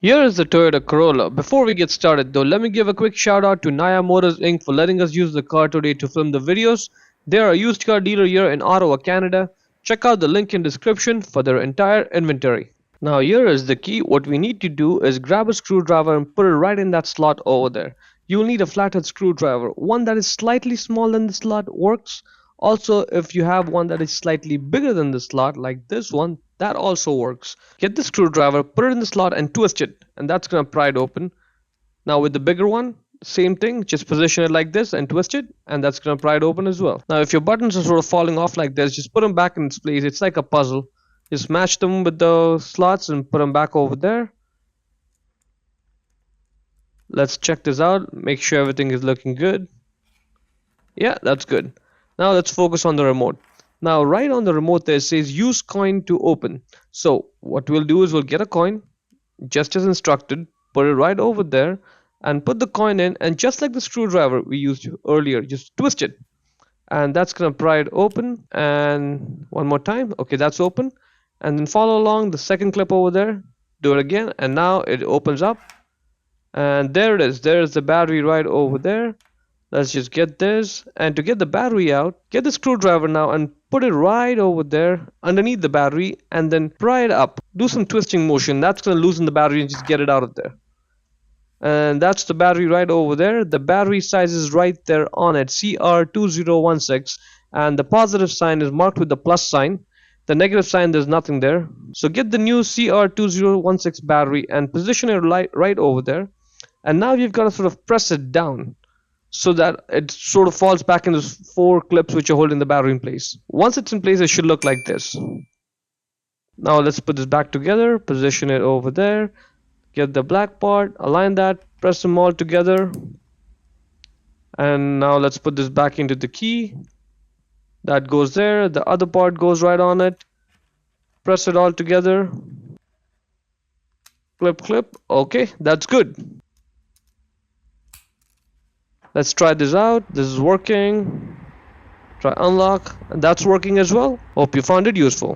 Here is the Toyota Corolla. Before we get started though, let me give a quick shout out to Naya Motors Inc. for letting us use the car today to film the videos. They are a used car dealer here in Ottawa, Canada. Check out the link in description for their entire inventory. Now here is the key. What we need to do is grab a screwdriver and put it right in that slot over there. You'll need a flathead screwdriver. One that is slightly smaller than the slot works. Also, if you have one that is slightly bigger than the slot, like this one, that also works. Get the screwdriver, put it in the slot and twist it, and that's gonna pry it open. Now with the bigger one, same thing, just position it like this and twist it, and that's gonna pry it open as well. Now if your buttons are sort of falling off like this, just put them back in its place. It's like a puzzle. Just match them with the slots and put them back over there. Let's check this out, make sure everything is looking good. Yeah, that's good. Now let's focus on the remote. Now right on the remote there it says use coin to open. So what we'll do is we'll get a coin just as instructed, put it right over there and put the coin in, and just like the screwdriver we used earlier, just twist it and that's gonna pry it open. And one more time, okay, that's open. And then follow along the second clip over there, do it again, and now it opens up. And there it is, there's the battery right over there. Let's just get this, and to get the battery out, get the screwdriver now and put it right over there underneath the battery and then pry it up. Do some twisting motion, that's going to loosen the battery and just get it out of there. And that's the battery right over there. The battery size is right there on it, CR2016, and the positive sign is marked with the plus sign. The negative sign, there's nothing there. So get the new CR2016 battery and position it right over there. And now you've got to sort of press it down so that it sort of falls back in those four clips which are holding the battery in place. Once it's in place, it should look like this. Now let's put this back together, position it over there, get the black part, align that, press them all together, and now let's put this back into the key. That goes there, the other part goes right on it, press it all together, clip clip. Okay, that's good. Let's try this out. This is working. Try unlock, and that's working as well. Hope you found it useful.